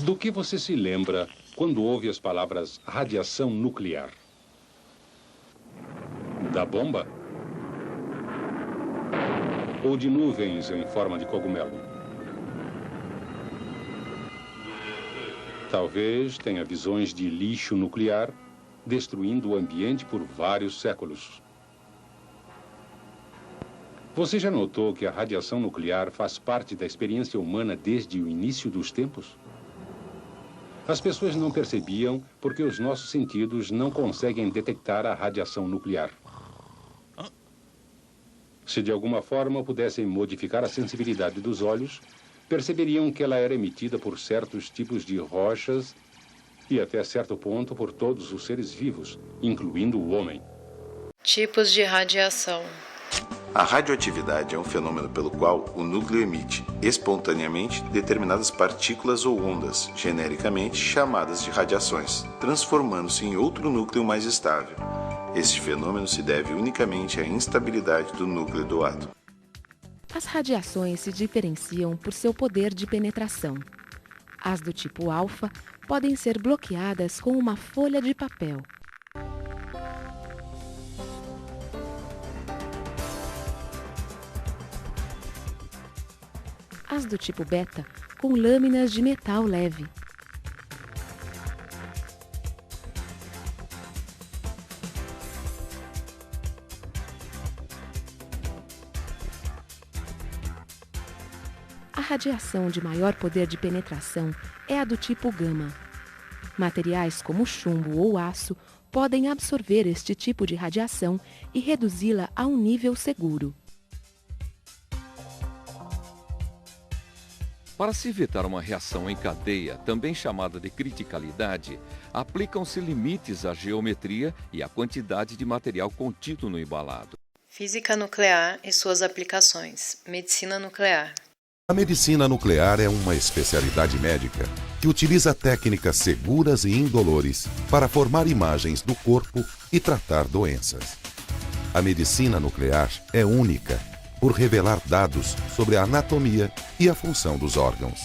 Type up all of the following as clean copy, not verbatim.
Do que você se lembra quando ouve as palavras radiação nuclear? Da bomba? Ou de nuvens em forma de cogumelo? Talvez tenha visões de lixo nuclear destruindo o ambiente por vários séculos. Você já notou que a radiação nuclear faz parte da experiência humana desde o início dos tempos? As pessoas não percebiam porque os nossos sentidos não conseguem detectar a radiação nuclear. Se de alguma forma pudessem modificar a sensibilidade dos olhos, perceberiam que ela era emitida por certos tipos de rochas e até certo ponto por todos os seres vivos, incluindo o homem. Tipos de radiação. A radioatividade é um fenômeno pelo qual o núcleo emite, espontaneamente, determinadas partículas ou ondas, genericamente chamadas de radiações, transformando-se em outro núcleo mais estável. Este fenômeno se deve unicamente à instabilidade do núcleo do átomo. As radiações se diferenciam por seu poder de penetração. As do tipo alfa podem ser bloqueadas com uma folha de papel. As do tipo beta com lâminas de metal leve. A radiação de maior poder de penetração é a do tipo gama. Materiais como chumbo ou aço podem absorver este tipo de radiação e reduzi-la a um nível seguro. Para se evitar uma reação em cadeia, também chamada de criticalidade, aplicam-se limites à geometria e à quantidade de material contido no embalado. Física nuclear e suas aplicações. Medicina nuclear. A medicina nuclear é uma especialidade médica que utiliza técnicas seguras e indolores para formar imagens do corpo e tratar doenças. A medicina nuclear é única por revelar dados sobre a anatomia e a função dos órgãos.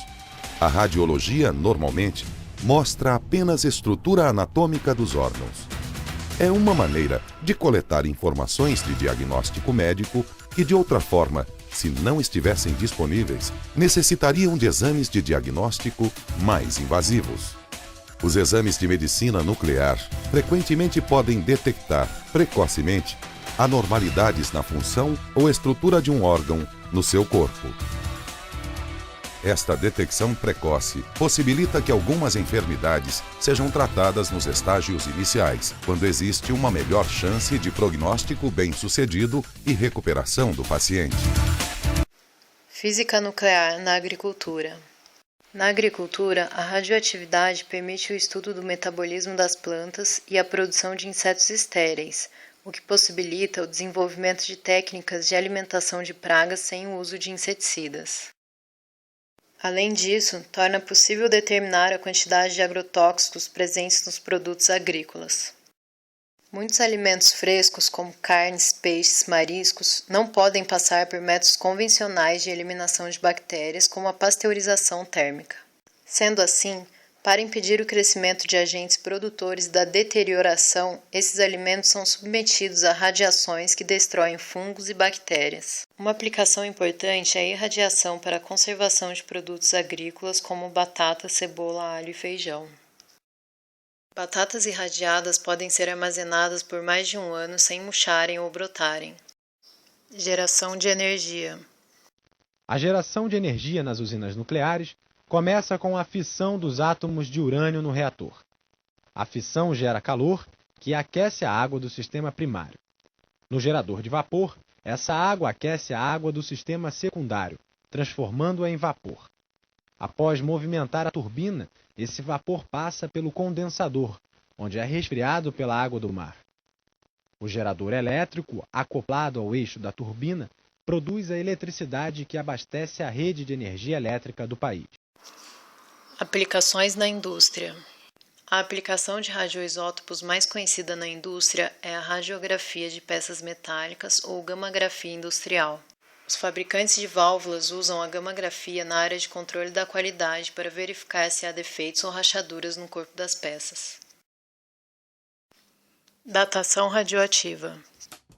A radiologia, normalmente, mostra apenas a estrutura anatômica dos órgãos. É uma maneira de coletar informações de diagnóstico médico que, de outra forma, se não estivessem disponíveis, necessitariam de exames de diagnóstico mais invasivos. Os exames de medicina nuclear frequentemente podem detectar precocemente anormalidades na função ou estrutura de um órgão no seu corpo. Esta detecção precoce possibilita que algumas enfermidades sejam tratadas nos estágios iniciais, quando existe uma melhor chance de prognóstico bem-sucedido e recuperação do paciente. Física nuclear na agricultura. Na agricultura, a radioatividade permite o estudo do metabolismo das plantas e a produção de insetos estéreis, o que possibilita o desenvolvimento de técnicas de alimentação de pragas sem o uso de inseticidas. Além disso, torna possível determinar a quantidade de agrotóxicos presentes nos produtos agrícolas. Muitos alimentos frescos, como carnes, peixes, mariscos, não podem passar por métodos convencionais de eliminação de bactérias, como a pasteurização térmica. Sendo assim, para impedir o crescimento de agentes produtores da deterioração, esses alimentos são submetidos a radiações que destroem fungos e bactérias. Uma aplicação importante é a irradiação para a conservação de produtos agrícolas como batata, cebola, alho e feijão. Batatas irradiadas podem ser armazenadas por mais de 1 ano sem murcharem ou brotarem. Geração de energia. A geração de energia nas usinas nucleares começa com a fissão dos átomos de urânio no reator. A fissão gera calor, que aquece a água do sistema primário. No gerador de vapor, essa água aquece a água do sistema secundário, transformando-a em vapor. Após movimentar a turbina, esse vapor passa pelo condensador, onde é resfriado pela água do mar. O gerador elétrico, acoplado ao eixo da turbina, produz a eletricidade que abastece a rede de energia elétrica do país. Aplicações na indústria. A aplicação de radioisótopos mais conhecida na indústria é a radiografia de peças metálicas ou gammagrafia industrial. Os fabricantes de válvulas usam a gammagrafia na área de controle da qualidade para verificar se há defeitos ou rachaduras no corpo das peças. Datação radioativa.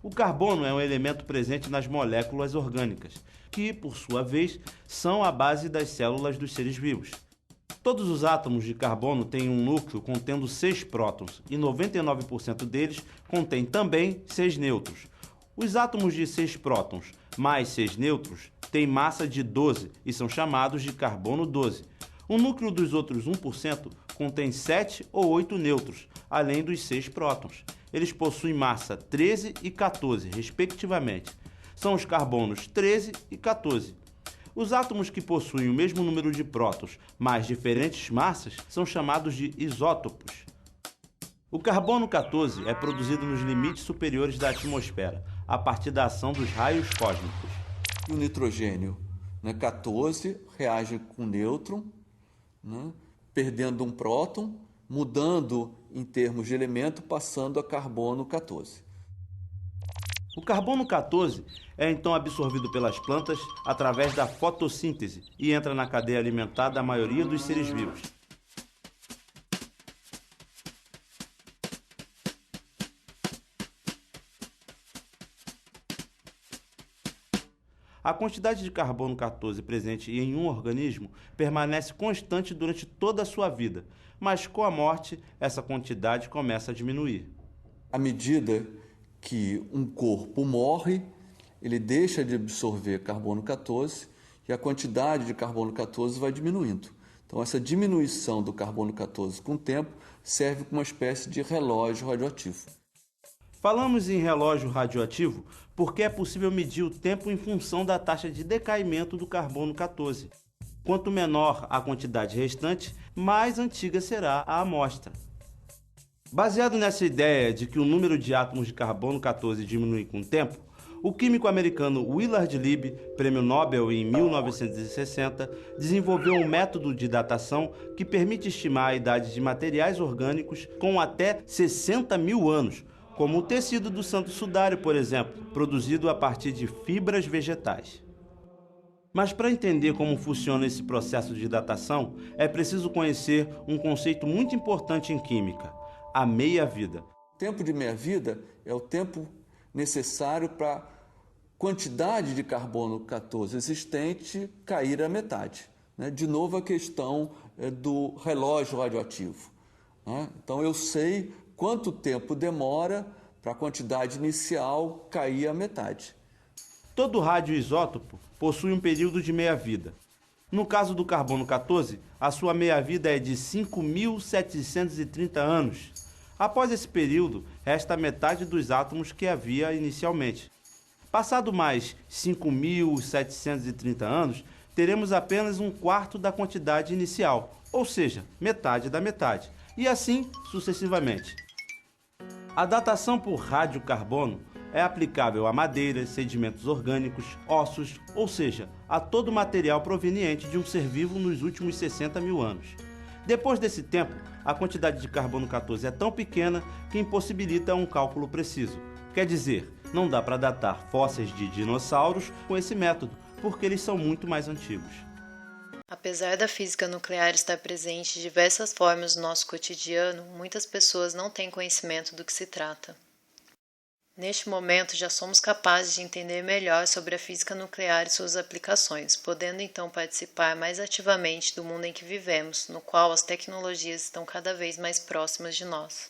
O carbono é um elemento presente nas moléculas orgânicas, que, por sua vez, são a base das células dos seres vivos. Todos os átomos de carbono têm um núcleo contendo 6 prótons e 99% deles contém também 6 nêutrons. Os átomos de 6 prótons mais 6 nêutrons têm massa de 12 e são chamados de carbono 12. O núcleo dos outros 1% contém 7 ou 8 nêutrons, além dos 6 prótons. Eles possuem massa 13 e 14, respectivamente. São os carbonos 13 e 14. Os átomos que possuem o mesmo número de prótons, mas diferentes massas, são chamados de isótopos. O carbono 14 é produzido nos limites superiores da atmosfera, a partir da ação dos raios cósmicos. E o nitrogênio, 14, reage com nêutron, perdendo um próton, mudando em termos de elemento, passando a carbono 14. O carbono 14 é então absorvido pelas plantas através da fotossíntese e entra na cadeia alimentar da maioria dos seres vivos. A quantidade de carbono 14 presente em um organismo permanece constante durante toda a sua vida, mas com a morte, essa quantidade começa a diminuir. À medida que um corpo morre, ele deixa de absorver carbono 14 e a quantidade de carbono 14 vai diminuindo. Então, essa diminuição do carbono 14 com o tempo serve como uma espécie de relógio radioativo. Falamos em relógio radioativo porque é possível medir o tempo em função da taxa de decaimento do carbono 14. Quanto menor a quantidade restante, mais antiga será a amostra. Baseado nessa ideia de que o número de átomos de carbono 14 diminui com o tempo, o químico americano Willard Libby, prêmio Nobel em 1960, desenvolveu um método de datação que permite estimar a idade de materiais orgânicos com até 60 mil anos, como o tecido do santo sudário, por exemplo, produzido a partir de fibras vegetais. Mas para entender como funciona esse processo de datação, é preciso conhecer um conceito muito importante em química: a meia-vida. O tempo de meia-vida é o tempo necessário para a quantidade de carbono 14 existente cair à metade. De novo, a questão do relógio radioativo. Então, eu sei quanto tempo demora para a quantidade inicial cair à metade. Todo radioisótopo possui um período de meia-vida. No caso do carbono 14, a sua meia-vida é de 5.730 anos. Após esse período, resta a metade dos átomos que havia inicialmente. Passado mais 5.730 anos, teremos apenas um quarto da quantidade inicial, ou seja, metade da metade, e assim sucessivamente. A datação por radiocarbono é aplicável a madeiras, sedimentos orgânicos, ossos, ou seja, a todo material proveniente de um ser vivo nos últimos 60 mil anos. Depois desse tempo, a quantidade de carbono 14 é tão pequena que impossibilita um cálculo preciso. Quer dizer, não dá para datar fósseis de dinossauros com esse método, porque eles são muito mais antigos. Apesar da física nuclear estar presente de diversas formas no nosso cotidiano, muitas pessoas não têm conhecimento do que se trata. Neste momento, já somos capazes de entender melhor sobre a física nuclear e suas aplicações, podendo então participar mais ativamente do mundo em que vivemos, no qual as tecnologias estão cada vez mais próximas de nós.